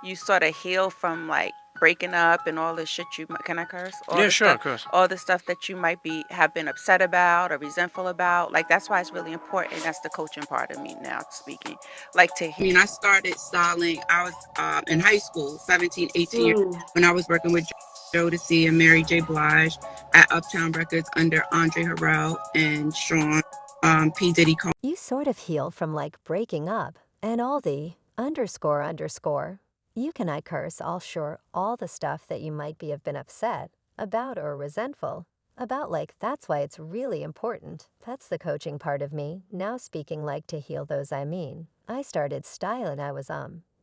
you sort of heal from like breaking up and all the shit can I curse? Yeah, sure, of course. All the stuff that you might be have been upset about or resentful about. Like that's why it's really important. That's the coaching part of me now speaking. Like to I mean, I started styling. I was in high school, 17, 18 years, Mm. when I was working with Jodeci and Mary J. Blige at Uptown Records under Andre Harrell and Sean P. Diddy. You sort of heal from like breaking up and all the underscore underscore. You can I curse all sure all the stuff that you might be have been upset about or resentful about like that's why it's really important. That's the coaching part of me, now speaking like to heal those I mean. I started styling I was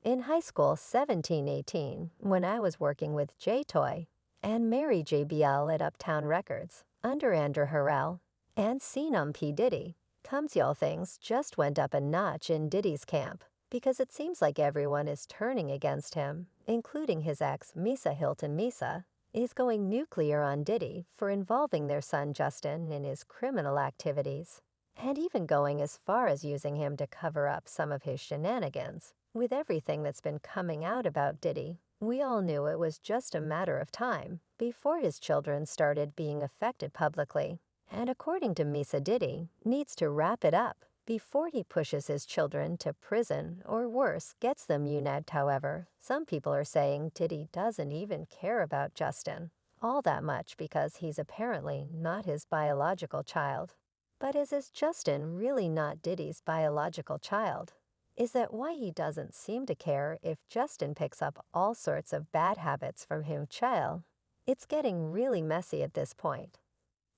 in high school 17, 18 when I was working with J-Toy and Mary JBL at Uptown Records under Andrew Harrell and seen P. Diddy. Comes y'all things just went up a notch in Diddy's camp because it seems like everyone is turning against him, including his ex Misa Hylton. Misa is going nuclear on Diddy for involving their son Justin in his criminal activities, and even going as far as using him to cover up some of his shenanigans. With everything that's been coming out about Diddy, we all knew it was just a matter of time before his children started being affected publicly. And according to Misa, Diddy needs to wrap it up before he pushes his children to prison or worse, gets them eunubbed. However, some people are saying Diddy doesn't even care about Justin all that much because he's apparently not his biological child. But is Justin really not Diddy's biological child? Is that why he doesn't seem to care if Justin picks up all sorts of bad habits from him child? It's getting really messy at this point.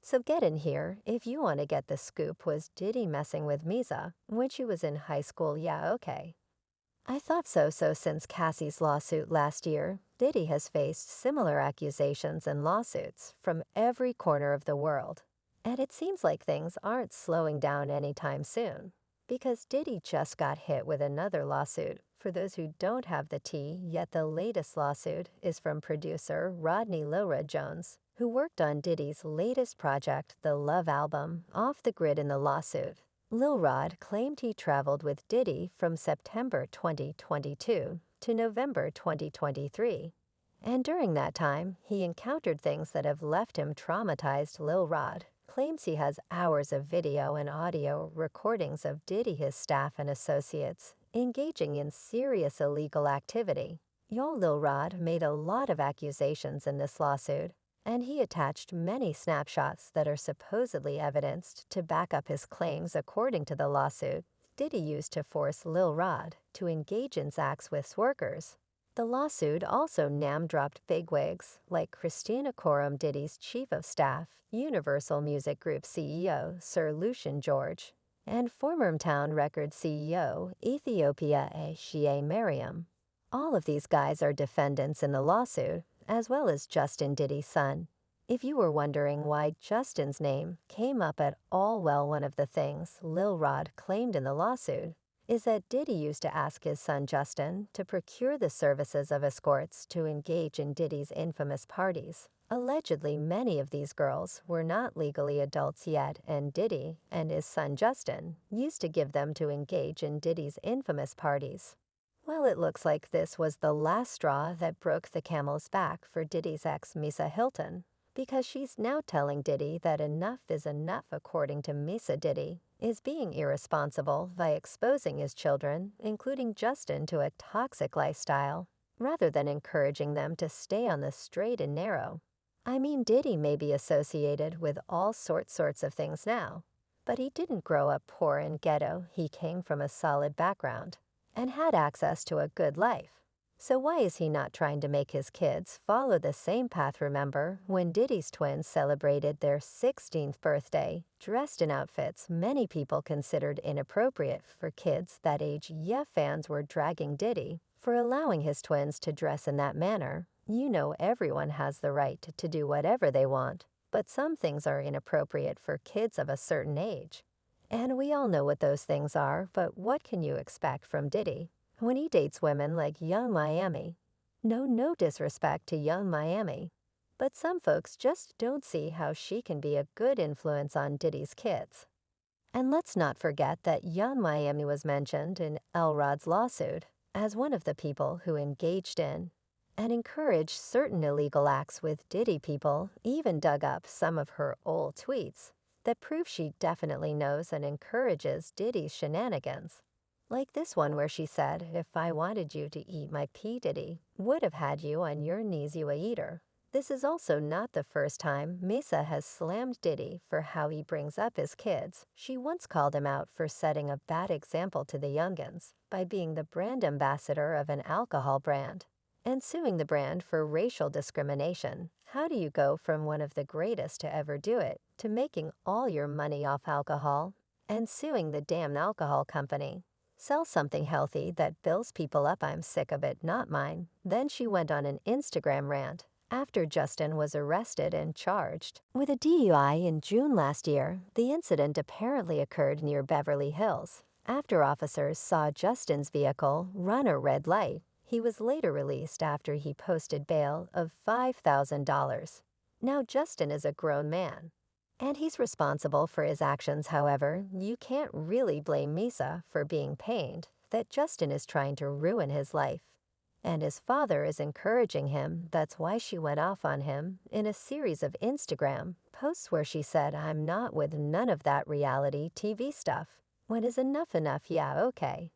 So get in here if you want to get the scoop. Was Diddy messing with Misa when she was in high school? Yeah, okay. I thought so. So since Cassie's lawsuit last year, Diddy has faced similar accusations and lawsuits from every corner of the world. And it seems like things aren't slowing down anytime soon, because Diddy just got hit with another lawsuit. For those who don't have the tea, yet the latest lawsuit is from producer Rodney Lilra Jones, who worked on Diddy's latest project, the Love album, off the grid. In the lawsuit, Lil Rod claimed he traveled with Diddy from September 2022 to November 2023. And during that time, he encountered things that have left him traumatized. Lil Rod claims he has hours of video and audio recordings of Diddy, his staff and associates, engaging in serious illegal activity. Lil Rod made a lot of accusations in this lawsuit, and he attached many snapshots that are supposedly evidenced to back up his claims. According to the lawsuit, Diddy used to force Lil Rod to engage in acts with workers. The lawsuit also name-dropped bigwigs like Christina Coram, Diddy's chief of staff, Universal Music Group CEO Sir Lucian George, and former Town Records CEO Ethiopia Shea Mariam. All of these guys are defendants in the lawsuit, as well as Justin Diddy's son. If you were wondering why Justin's name came up at all, well, one of the things Lil Rod claimed in the lawsuit is that Diddy used to ask his son Justin to procure the services of escorts to engage in Diddy's infamous parties. Allegedly, many of these girls were not legally adults yet, and Diddy and his son Justin used to give them to engage in Diddy's infamous parties. Well, it looks like this was the last straw that broke the camel's back for Diddy's ex Misa Hylton, because she's now telling Diddy that enough is enough. According to Misa, Diddy is being irresponsible by exposing his children, including Justin, to a toxic lifestyle, rather than encouraging them to stay on the straight and narrow. I mean, Diddy may be associated with all sorts of things now, but he didn't grow up poor and ghetto. He came from a solid background and had access to a good life. So why is he not trying to make his kids follow the same path? Remember when Diddy's twins celebrated their 16th birthday, dressed in outfits many people considered inappropriate for kids that age? Yeah, fans were dragging Diddy for allowing his twins to dress in that manner. You know, everyone has the right to do whatever they want, but some things are inappropriate for kids of a certain age. And we all know what those things are, but what can you expect from Diddy when he dates women like Young Miami? No disrespect to Young Miami, but some folks just don't see how she can be a good influence on Diddy's kids. And let's not forget that Young Miami was mentioned in L. Rod's lawsuit as one of the people who engaged in and encouraged certain illegal acts with Diddy. People even dug up some of her old tweets that prove she definitely knows and encourages Diddy's shenanigans. Like this one where she said, "If I wanted you to eat my P. Diddy, would have had you on your knees, you a eater." This is also not the first time Misa has slammed Diddy for how he brings up his kids. She once called him out for setting a bad example to the youngins by being the brand ambassador of an alcohol brand and suing the brand for racial discrimination. How do you go from one of the greatest to ever do it to making all your money off alcohol and suing the damn alcohol company? Sell something healthy that fills people up. I'm sick of it, not mine. Then she went on an Instagram rant after Justin was arrested and charged with a DUI in June last year. The incident apparently occurred near Beverly Hills. After officers saw Justin's vehicle run a red light, he was later released after he posted bail of $5,000. Now Justin is a grown man, and he's responsible for his actions. However, you can't really blame Misa for being pained that Justin is trying to ruin his life. And his father is encouraging him. That's why she went off on him in a series of Instagram posts where she said, "I'm not with none of that reality TV stuff. When is enough enough? Yeah, okay.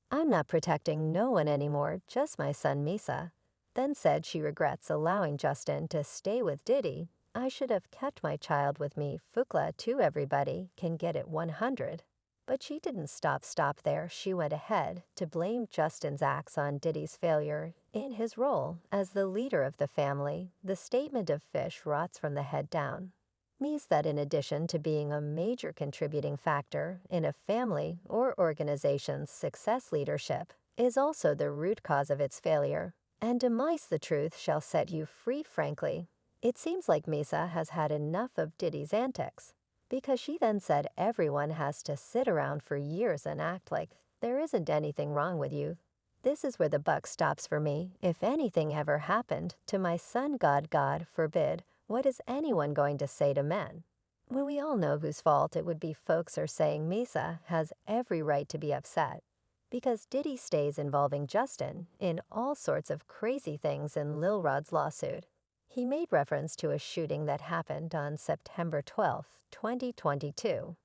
I'm not protecting no one anymore, just my son Misa." Then said she regrets allowing Justin to stay with Diddy. "I should have kept my child with me. Fukla to everybody can get it 100. But she didn't stop there. She went ahead to blame Justin's acts on Diddy's failure in his role as the leader of the family. The statement of fish rots from the head down means that in addition to being a major contributing factor in a family or organization's success, leadership is also the root cause of its failure. And demise, the truth shall set you free. Frankly, it seems like Misa has had enough of Diddy's antics, because she then said everyone has to sit around for years and act like there isn't anything wrong with you. This is where the buck stops for me. If anything ever happened to my son, God forbid, what is anyone going to say to men? Well, we all know whose fault it would be. Folks are saying Misa has every right to be upset because Diddy stays involving Justin in all sorts of crazy things in Lil Rod's lawsuit. He made reference to a shooting that happened on September 12, 2022,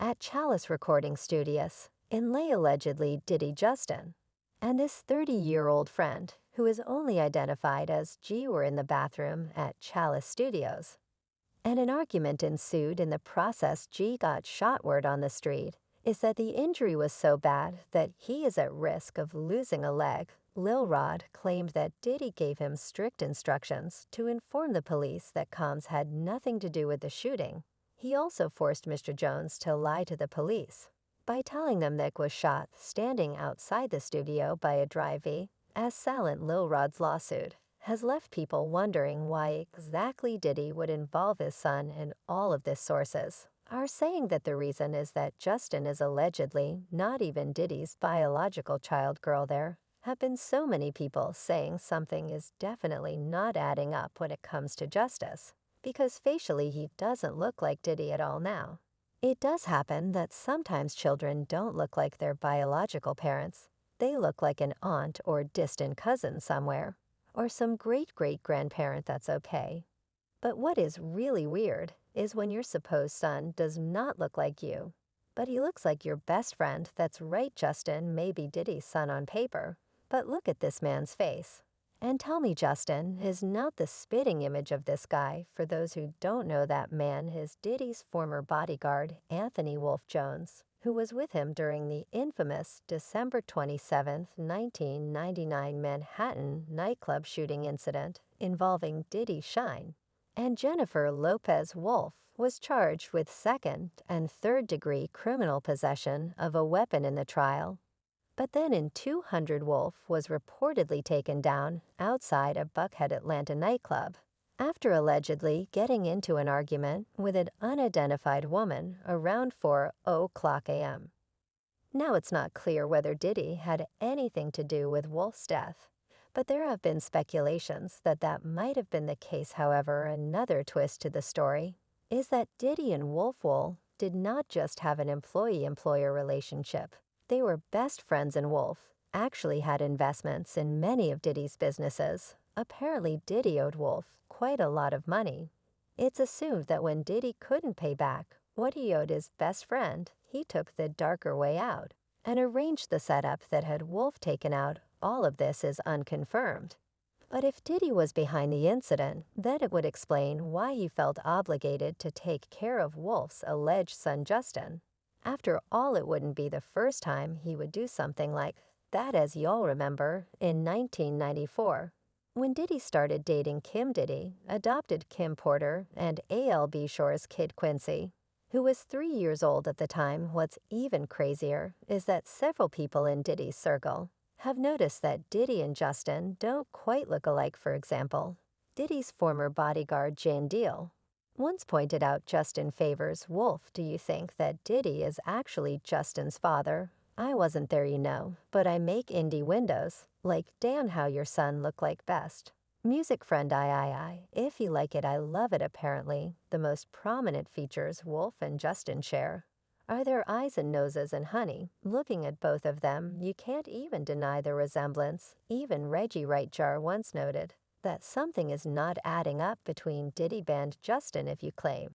at Chalice Recording Studios in Lay. Allegedly, Diddy, Justin, and this 30-year-old friend, who is only identified as G, were in the bathroom at Chalice Studios. And an argument ensued. In the process, G got shot. Word on the street is that the injury was so bad that he is at risk of losing a leg. Lil Rod claimed that Diddy gave him strict instructions to inform the police that Combs had nothing to do with the shooting. He also forced Mr. Jones to lie to the police by telling them Nick was shot standing outside the studio by a driveway. As Silent Lil Rod's lawsuit has left people wondering why exactly Diddy would involve his son in all of this. Sources are saying that the reason is that Justin is allegedly not even Diddy's biological child. Girl, there have been so many people saying something is definitely not adding up when it comes to justice, because facially he doesn't look like Diddy at all. Now, it does happen that sometimes children don't look like their biological parents. They look like an aunt or distant cousin somewhere, or some great-great-grandparent. That's okay. But what is really weird is when your supposed son does not look like you, but he looks like your best friend. That's right, Justin may be Diddy's son on paper, but look at this man's face. And tell me Justin is not the spitting image of this guy. For those who don't know, that man is Diddy's former bodyguard, Anthony Wolf Jones, who was with him during the infamous December 27, 1999 Manhattan nightclub shooting incident involving Diddy Shine. And Jennifer Lopez Wolf was charged with second and third-degree criminal possession of a weapon in the trial. But then in 200, Wolf was reportedly taken down outside a Buckhead, Atlanta nightclub after allegedly getting into an argument with an unidentified woman around 4:00 a.m. Now it's not clear whether Diddy had anything to do with Wolf's death, but there have been speculations that that might have been the case. However, another twist to the story is that Diddy and Wolf did not just have an employee-employer relationship. They were best friends, and Wolf actually had investments in many of Diddy's businesses. Apparently, Diddy owed Wolf quite a lot of money. It's assumed that when Diddy couldn't pay back what he owed his best friend, he took the darker way out and arranged the setup that had Wolf taken out. All of this is unconfirmed. But if Diddy was behind the incident, then it would explain why he felt obligated to take care of Wolf's alleged son Justin. After all, it wouldn't be the first time he would do something like that, as y'all remember, in 1994. When Diddy started dating Kim Diddy, adopted Kim Porter, and A.L.B. Shore's kid Quincy, who was 3 years old at the time. What's even crazier is that several people in Diddy's circle have noticed that Diddy and Justin don't quite look alike. For example, Diddy's former bodyguard Jane Deal once pointed out Justin favors Wolf. Do you think that Diddy is actually Justin's father? I wasn't there, but I make indie windows. Like, Dan, how your son look like best. Music friend, I. If you like it, I love it. Apparently, the most prominent features Wolf and Justin share are their eyes and noses, and honey, looking at both of them, you can't even deny the resemblance. Even Reggie Rightjar once noted that something is not adding up between Diddy and Justin if you claim